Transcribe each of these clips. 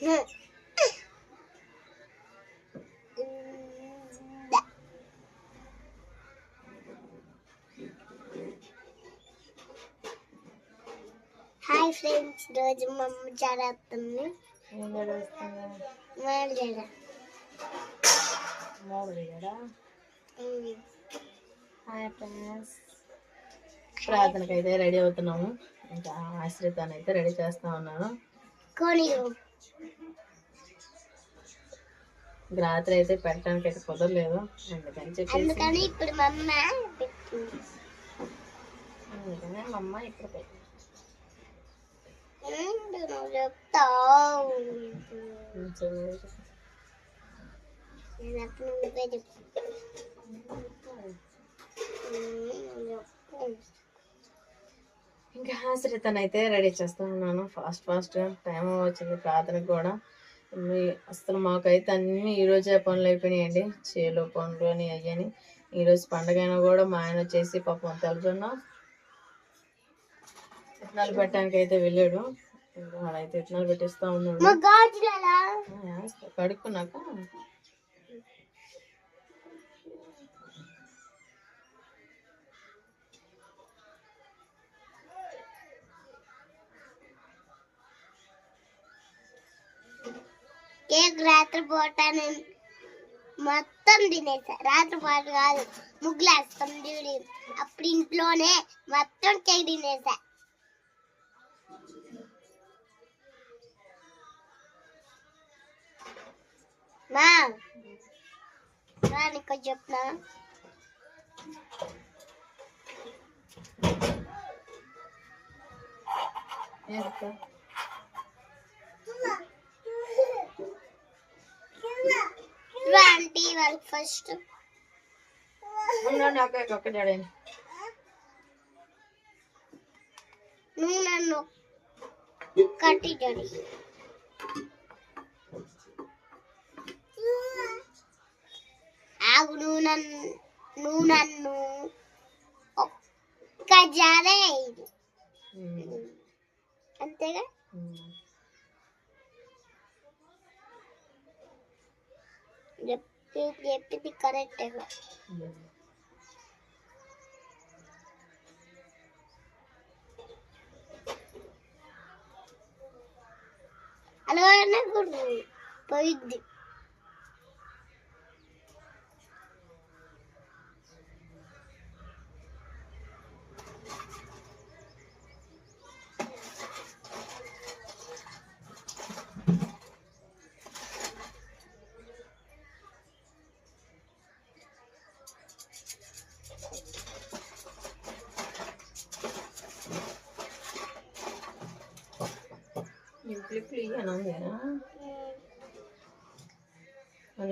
Hi friends, రోజు మా అమ్మ జడేస్తుంది. హాయ్ ఫ్రెండ్స్, ప్రార్థనకైతే రెడీ అవుతున్నాము. ఇంకా ఆశ్రితాన్ని అయితే రెడీ చేస్తా ఉన్నాను. రాత్రి అయితే పెట్టడానికి అయితే కుదరలేదు, అందుకని ఇప్పుడు మా అమ్మ ఇప్పుడు పెట్టింది. ఇంకా ఆశ్రితను అయితే రెడీ చేస్తా ఉన్నాను. ఫాస్ట్ టైం వచ్చింది ప్రార్థనకు కూడా. అసలు మాకైతే అన్ని ఈరోజే పనులు అయిపోయినాయండి. చేలో పనులు అని అయ్యని. ఈరోజు పండుగ అయినా కూడా మా ఆయన వచ్చేసి పాపం తెలుసున్నా ఇత్తనాలు పెట్టడానికి అయితే వెళ్ళాడు. వాడైతే ఇత్తనాలు పెట్టిస్తా ఉన్నాడు. కడుక్కున్నాక కేక్ రాత్రిపూట మొత్తం తినేసా. రాత్రిపూట కాదు, ముగ్గులేస్తాం చూడి, అప్పుడు ఇంట్లోనే మొత్తం కేక్ తినేసా. మా నీకు చెప్నా, ఆంటీ వాళ్ళకి ఫస్ట్ నువ్వు నన్ను కట్టి జడి ఆగు. నువ్వు నన్ను ఒక్క జారే అంతేగా. చెప్పింది కరెక్టేగా. అలానే పోయిద్ది.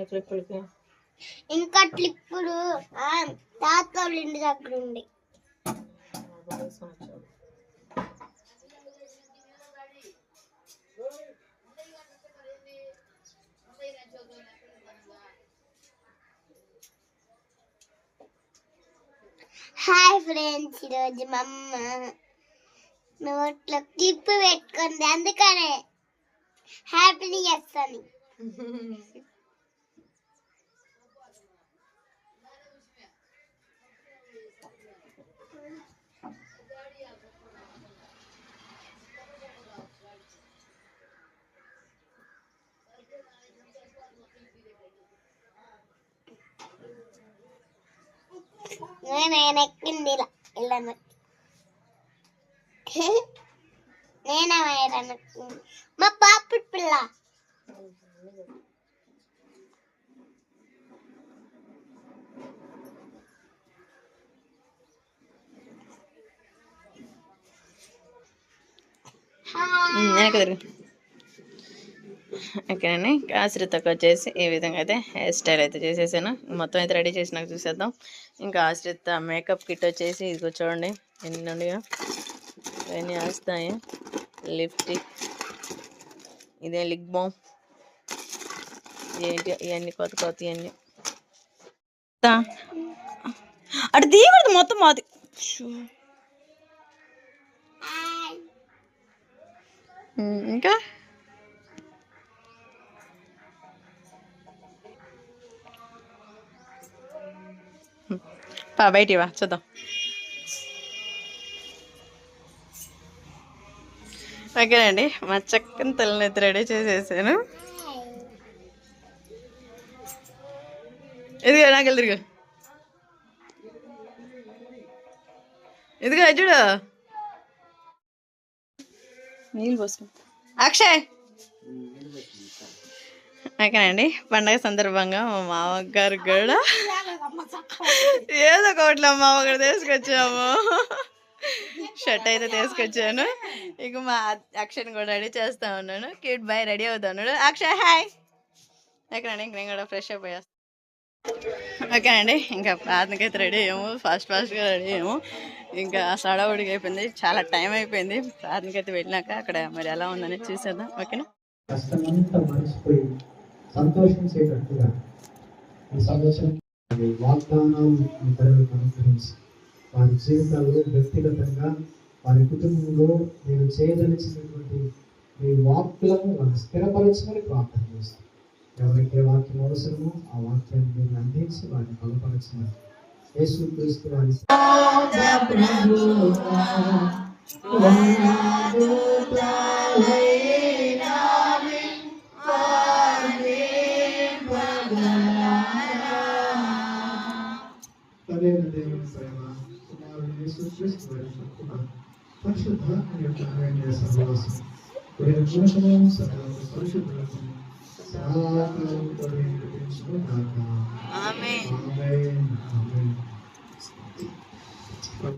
క్లిప్లు క్లిప్పులకి ఇంకా క్లిప్పులు తాత వాళ్ళ ఇంటి దగ్గర ఉంది. హాయ్ ఫ్రెండ్స్, ఈరోజు మా అమ్మ నోట్లో క్లిప్ పెట్టుకుంది, అందుకనే హ్యాపీ చేస్తాను. నేను ఎక్కింది ఇలా నేనే మా పాప పిల్ల. ఓకేనండి, ఆశ్రితకు వచ్చేసి ఈ విధంగా అయితే హెయిర్ స్టైల్ అయితే చేసేసాను. మొత్తం అయితే రెడీ చేసినాక చూసేద్దాం. ఇంకా ఆశ్రిత మేకప్ కిట్ వచ్చేసి ఇది చూడండి ఎన్ని ఉన్నాయో, ఇవన్నీ వస్తాయి. లిప్స్టిక్, ఇదే లిప్ బామ్, ఏంటి ఇవన్నీ కొత్త ఇవన్నీ. అటు తీయకూడదు మొత్తం మాది. ఇంకా బయటికి వా చూద్దాం. ఓకేనండి, మా చక్కని తలనైతే రెడీ చేసేసాను. ఇదిగో నాకు తిరుగు, ఇదిగో చూడు నీళ్ళు పోసుకో అక్షయ్. ఓకేనండి, పండగ సందర్భంగా మా మామగారు కూడా ఏదో ఒకటి మామగారు తీసుకొచ్చాము. షర్ట్ అయితే తీసుకొచ్చాను. ఇక మా అక్షయ్ని కూడా రెడీ చేస్తా ఉన్నాను. క్యూట్ బాయ్ రెడీ అవుతా ఉన్నాడు. అక్షయ్ హాయ్. ఓకేనండి, ఇంక నేను కూడా ఫ్రెష్ అప్ అయ్యేస్తాను. ఓకేనండి, ఇంకా ప్రార్థనకైతే రెడీ అయ్యాము. ఫాస్ట్గా రెడీ అయ్యాము. ఇంకా సడవుడికి అయిపోయింది, చాలా టైం అయిపోయింది. ప్రార్థనకైతే వెళ్ళినాక అక్కడ మరి ఎలా ఉందని చూసేద్దాం. ఓకేనా, కష్టమంతా మర్చిపోయి సంతోషించేటట్టుగా ఈ సంవత్సరం వాగ్దానాలు మీ పిల్లలకు అనుగ్రహించి వారి జీవితాల్లో వ్యక్తిగతంగా వారి కుటుంబంలో మీరు చేయదలిచినటువంటి మీ వాక్కులను వాళ్ళు స్థిరపరచమని ప్రార్థన చేస్తాం. ఎవరికి ఏ వాక్యం అవసరమో ఆ వాక్యాన్ని మీరు అందించి వారిని బలపరచమని యేసుక్రీస్తు వారి తల్లిన దేవుని ప్రేమ కుమారుని యేసుక్రీస్తు వారి కృప పరిశుద్ధాత్మ యొక్క అన్యోన్య సహవాసం గుణము సకల పరిశుద్ధులకు సదాకాలం తోడై నడిపించును గాక. ఆమేన్. ఆమేన్.